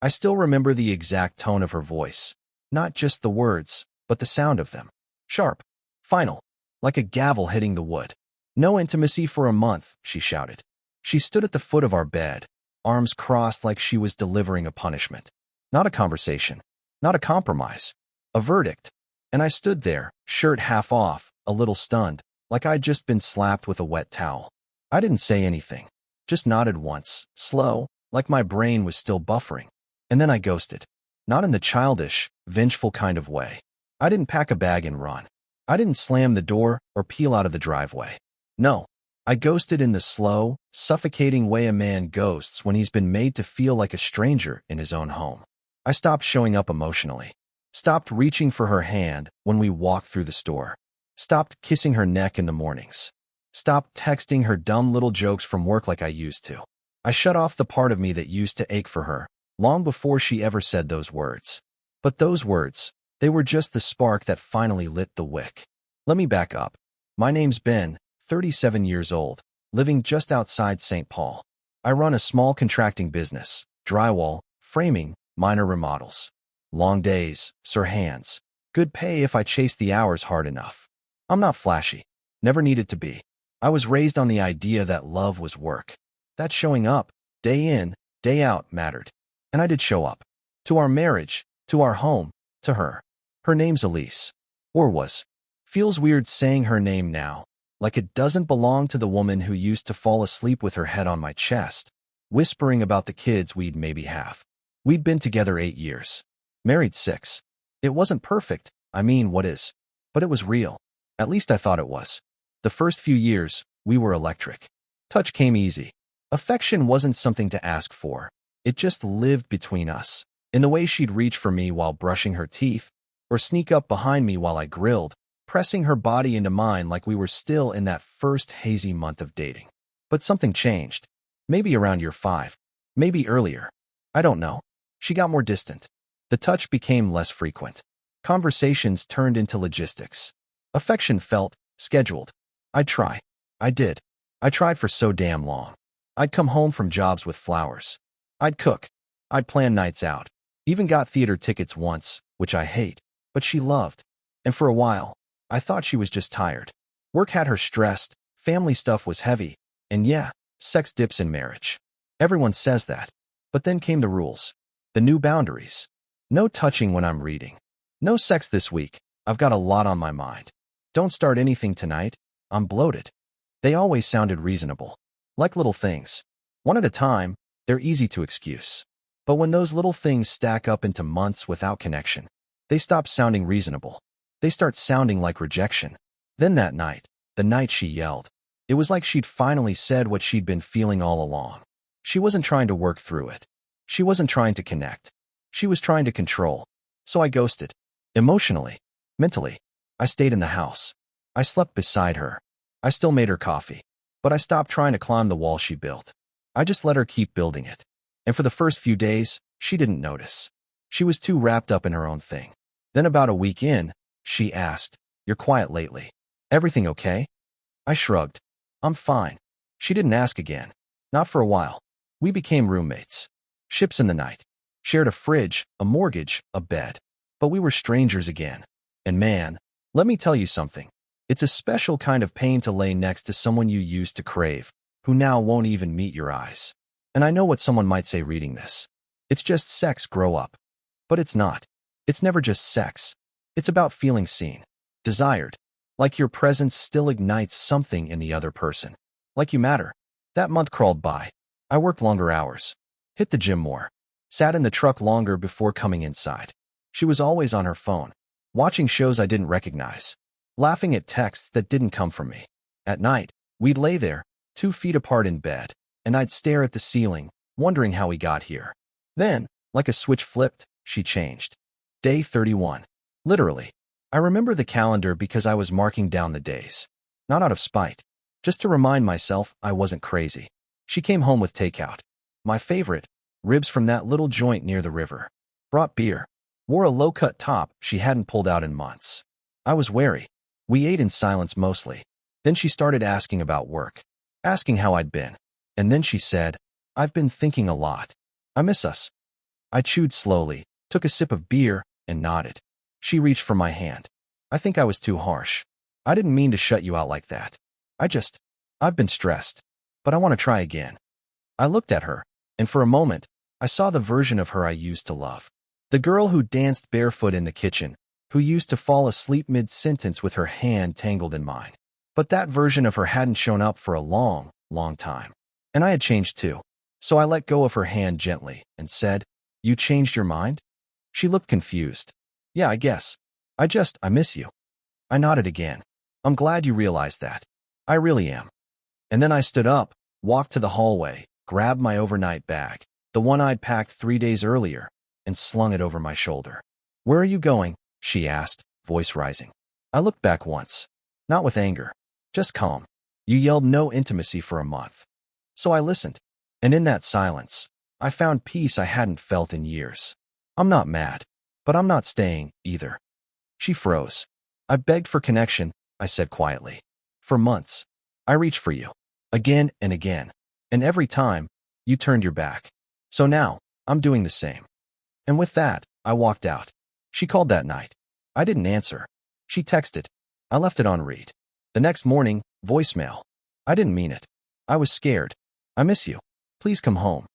I still remember the exact tone of her voice. Not just the words, but the sound of them. Sharp. Final. Like a gavel hitting the wood. "No intimacy for a month," she shouted. She stood at the foot of our bed, arms crossed like she was delivering a punishment. Not a conversation. Not a compromise. A verdict. And I stood there, shirt half off, a little stunned, like I'd just been slapped with a wet towel. I didn't say anything. Just nodded once, slow, like my brain was still buffering. And then I ghosted. Not in the childish, vengeful kind of way. I didn't pack a bag and run. I didn't slam the door or peel out of the driveway. No. I ghosted in the slow, suffocating way a man ghosts when he's been made to feel like a stranger in his own home. I stopped showing up emotionally. Stopped reaching for her hand when we walked through the store. Stopped kissing her neck in the mornings. Stopped texting her dumb little jokes from work like I used to. I shut off the part of me that used to ache for her, long before she ever said those words. But those words, they were just the spark that finally lit the wick. Let me back up. My name's Ben, 37 years old, living just outside St. Paul. I run a small contracting business, drywall, framing, minor remodels. Long days, sore hands. Good pay if I chase the hours hard enough. I'm not flashy. Never needed to be. I was raised on the idea that love was work. That showing up, day in, day out, mattered. And I did show up. To our marriage, to our home, to her. Her name's Elise. Or was. Feels weird saying her name now, like it doesn't belong to the woman who used to fall asleep with her head on my chest, whispering about the kids we'd maybe have. We'd been together 8 years. Married 6. It wasn't perfect, I mean, what is? But it was real. At least I thought it was. The first few years, we were electric. Touch came easy. Affection wasn't something to ask for. It just lived between us. In the way she'd reach for me while brushing her teeth, or sneak up behind me while I grilled, pressing her body into mine like we were still in that first hazy month of dating. But something changed. Maybe around year 5. Maybe earlier. I don't know. She got more distant. The touch became less frequent. Conversations turned into logistics. Affection felt scheduled. I'd try. I did. I tried for so damn long. I'd come home from jobs with flowers. I'd cook. I'd plan nights out. Even got theater tickets once, which I hate. But she loved. And for a while, I thought she was just tired. Work had her stressed, family stuff was heavy, and yeah, sex dips in marriage. Everyone says that. But then came the rules. The new boundaries. No touching when I'm reading. No sex this week. I've got a lot on my mind. Don't start anything tonight. I'm bloated. They always sounded reasonable. Like little things. One at a time, they're easy to excuse. But when those little things stack up into months without connection, they stop sounding reasonable. They start sounding like rejection. Then that night, the night she yelled, it was like she'd finally said what she'd been feeling all along. She wasn't trying to work through it. She wasn't trying to connect. She was trying to control. So I ghosted. Emotionally. Mentally. I stayed in the house. I slept beside her. I still made her coffee. But I stopped trying to climb the wall she built. I just let her keep building it. And for the first few days, she didn't notice. She was too wrapped up in her own thing. Then about a week in, she asked, "You're quiet lately. Everything okay?" I shrugged. "I'm fine." She didn't ask again. Not for a while. We became roommates. Ships in the night. Shared a fridge, a mortgage, a bed. But we were strangers again. And man, let me tell you something. It's a special kind of pain to lay next to someone you used to crave, who now won't even meet your eyes. And I know what someone might say reading this. It's just sex, grow up. But it's not. It's never just sex. It's about feeling seen, desired, like your presence still ignites something in the other person. Like you matter. That month crawled by. I worked longer hours. Hit the gym more. Sat in the truck longer before coming inside. She was always on her phone, watching shows I didn't recognize, laughing at texts that didn't come from me. At night, we'd lay there, 2 feet apart in bed, and I'd stare at the ceiling, wondering how we got here. Then, like a switch flipped, she changed. Day 31. Literally. I remember the calendar because I was marking down the days. Not out of spite. Just to remind myself I wasn't crazy. She came home with takeout. My favorite, ribs from that little joint near the river. Brought beer. Wore a low-cut top she hadn't pulled out in months. I was wary. We ate in silence mostly. Then she started asking about work. Asking how I'd been. And then she said, "I've been thinking a lot. I miss us." I chewed slowly, took a sip of beer, and nodded. She reached for my hand. I think I was too harsh. I didn't mean to shut you out like that. I've been stressed. But I want to try again. I looked at her, and for a moment, I saw the version of her I used to love. The girl who danced barefoot in the kitchen, who used to fall asleep mid-sentence with her hand tangled in mine. But that version of her hadn't shown up for a long, long time. And I had changed too. So I let go of her hand gently and said, "You changed your mind?" She looked confused. "Yeah, I guess. I miss you." I nodded again. "I'm glad you realized that. I really am." And then I stood up, walked to the hallway, grabbed my overnight bag, the one I'd packed 3 days earlier, and slung it over my shoulder. "Where are you going?" she asked, voice rising. I looked back once. Not with anger. Just calm. "You yelled no intimacy for a month." So I listened. And in that silence, I found peace I hadn't felt in years. "I'm not mad. But I'm not staying, either." She froze. "I begged for connection," I said quietly. "For months. I reached for you. Again and again. And every time, you turned your back. So now, I'm doing the same." And with that, I walked out. She called that night. I didn't answer. She texted. I left it on read. The next morning, voicemail. I didn't mean it. I was scared. "I miss you. Please come home."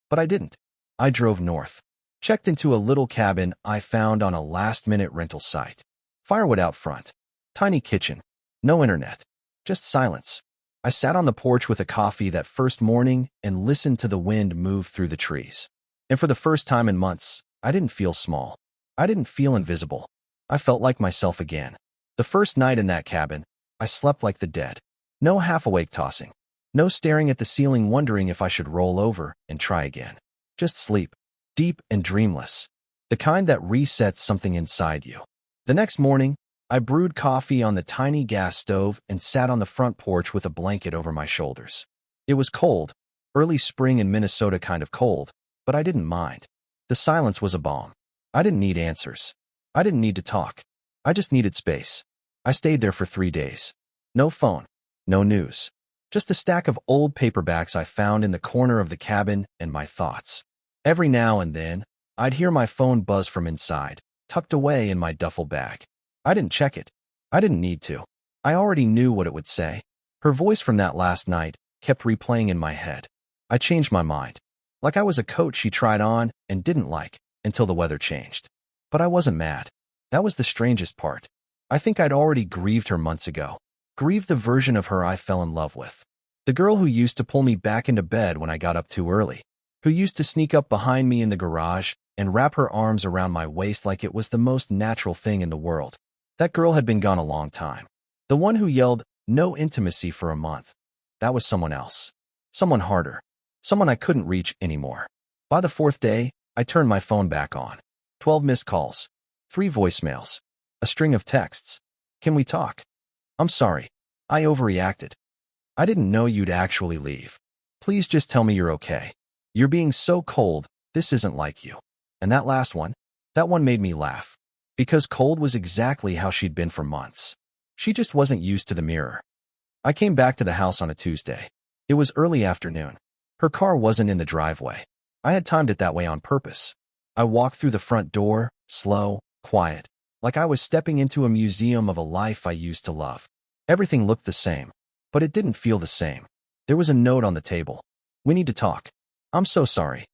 But I didn't. I drove north. Checked into a little cabin I found on a last-minute rental site. Firewood out front. Tiny kitchen. No internet. Just silence. I sat on the porch with a coffee that first morning and listened to the wind move through the trees. And for the first time in months, I didn't feel small. I didn't feel invisible. I felt like myself again. The first night in that cabin, I slept like the dead. No half-awake tossing. No staring at the ceiling wondering if I should roll over and try again. Just sleep. Deep and dreamless. The kind that resets something inside you. The next morning, I brewed coffee on the tiny gas stove and sat on the front porch with a blanket over my shoulders. It was cold, early spring in Minnesota kind of cold, but I didn't mind. The silence was a balm. I didn't need answers. I didn't need to talk. I just needed space. I stayed there for 3 days. No phone. No news. Just a stack of old paperbacks I found in the corner of the cabin and my thoughts. Every now and then, I'd hear my phone buzz from inside, tucked away in my duffel bag. I didn't check it. I didn't need to. I already knew what it would say. Her voice from that last night kept replaying in my head. I changed my mind. Like I was a coat she tried on and didn't like until the weather changed. But I wasn't mad. That was the strangest part. I think I'd already grieved her months ago. Grieved the version of her I fell in love with. The girl who used to pull me back into bed when I got up too early. Who used to sneak up behind me in the garage and wrap her arms around my waist like it was the most natural thing in the world. That girl had been gone a long time. The one who yelled, "No intimacy for a month." That was someone else. Someone harder. Someone I couldn't reach anymore. By the 4th day, I turned my phone back on. 12 missed calls. 3 voicemails. A string of texts. "Can we talk?" "I'm sorry. I overreacted. I didn't know you'd actually leave. Please just tell me you're okay. You're being so cold, this isn't like you." And that last one? That one made me laugh. Because cold was exactly how she'd been for months. She just wasn't used to the mirror. I came back to the house on a Tuesday. It was early afternoon. Her car wasn't in the driveway. I had timed it that way on purpose. I walked through the front door, slow, quiet, like I was stepping into a museum of a life I used to love. Everything looked the same, but it didn't feel the same. There was a note on the table. "We need to talk. I'm so sorry."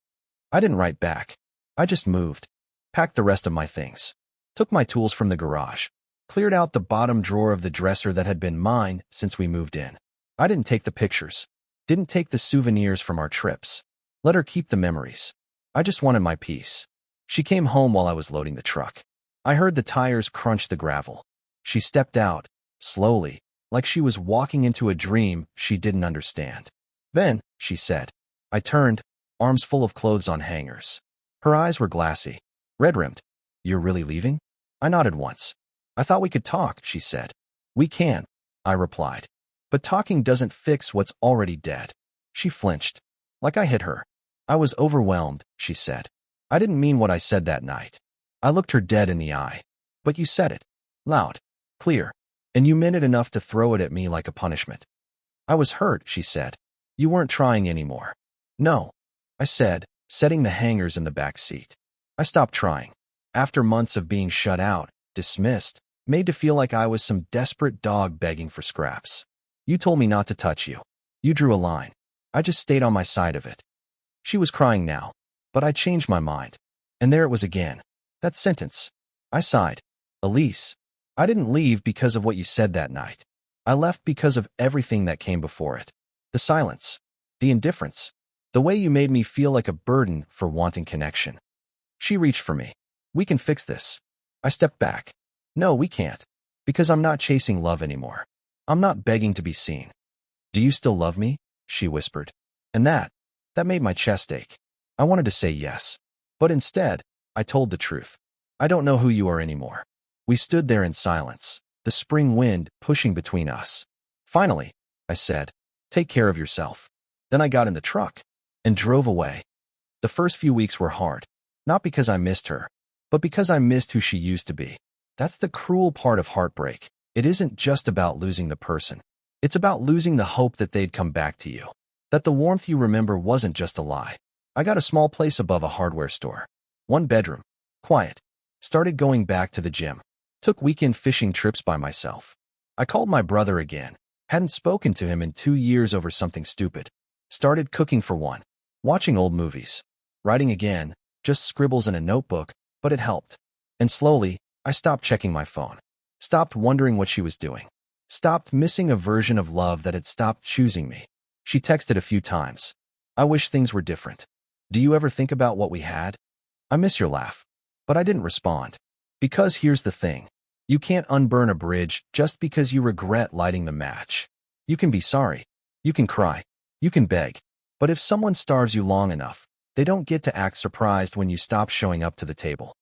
I didn't write back. I just moved. Packed the rest of my things. Took my tools from the garage. Cleared out the bottom drawer of the dresser that had been mine since we moved in. I didn't take the pictures. Didn't take the souvenirs from our trips. Let her keep the memories. I just wanted my peace. She came home while I was loading the truck. I heard the tires crunch the gravel. She stepped out, slowly, like she was walking into a dream she didn't understand. "Ben," she said. I turned, arms full of clothes on hangers. Her eyes were glassy, red-rimmed. "You're really leaving?" I nodded once. "I thought we could talk," she said. "We can," I replied. "But talking doesn't fix what's already dead." She flinched. Like I hit her. "I was overwhelmed," she said. "I didn't mean what I said that night." I looked her dead in the eye. "But you said it. Loud. Clear. And you meant it enough to throw it at me like a punishment." "I was hurt," she said. "You weren't trying anymore." "No," I said, setting the hangers in the back seat. I stopped trying. After months of being shut out, dismissed, made to feel like I was some desperate dog begging for scraps. You told me not to touch you. You drew a line. I just stayed on my side of it. She was crying now, but I changed my mind. And there it was again. That sentence. I sighed. Elise, I didn't leave because of what you said that night. I left because of everything that came before it. The silence. The indifference. The way you made me feel like a burden for wanting connection. She reached for me. We can fix this. I stepped back. No, we can't. Because I'm not chasing love anymore. I'm not begging to be seen. Do you still love me? She whispered. And that made my chest ache. I wanted to say yes. But instead, I told the truth. I don't know who you are anymore. We stood there in silence, the spring wind pushing between us. Finally, I said, take care of yourself. Then I got in the truck and drove away. The first few weeks were hard, not because I missed her, but because I missed who she used to be. That's the cruel part of heartbreak. It isn't just about losing the person. It's about losing the hope that they'd come back to you, that the warmth you remember wasn't just a lie. I got a small place above a hardware store. 1 bedroom. Quiet. Started going back to the gym. Took weekend fishing trips by myself. I called my brother again. Hadn't spoken to him in 2 years over something stupid. Started cooking for one. Watching old movies. Writing again. Just scribbles in a notebook, but it helped. And slowly, I stopped checking my phone. Stopped wondering what she was doing. Stopped missing a version of love that had stopped choosing me. She texted a few times. I wish things were different. Do you ever think about what we had? I miss your laugh. But I didn't respond. Because here's the thing. You can't unburn a bridge just because you regret lighting the match. You can be sorry. You can cry. You can beg. But if someone starves you long enough, they don't get to act surprised when you stop showing up to the table.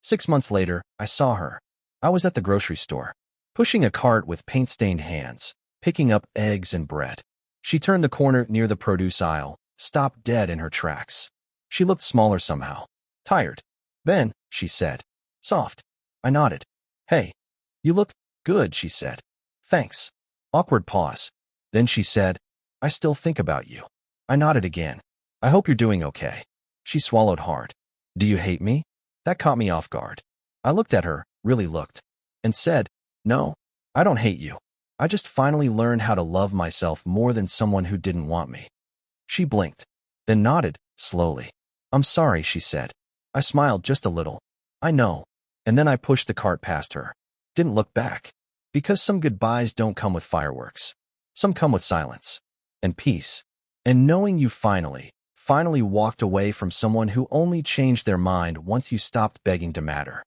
6 months later, I saw her. I was at the grocery store, pushing a cart with paint-stained hands, picking up eggs and bread. She turned the corner near the produce aisle, stopped dead in her tracks. She looked smaller somehow. Tired. Ben, she said. Soft. I nodded. Hey. You look good, she said. Thanks. Awkward pause. Then she said, I still think about you. I nodded again. I hope you're doing okay. She swallowed hard. Do you hate me? That caught me off guard. I looked at her, really looked, and said, no, I don't hate you. I just finally learned how to love myself more than someone who didn't want me. She blinked, then nodded, slowly. I'm sorry, she said. I smiled just a little. I know. And then I pushed the cart past her. Didn't look back. Because some goodbyes don't come with fireworks. Some come with silence. And peace. And knowing you finally walked away from someone who only changed their mind once you stopped begging to matter.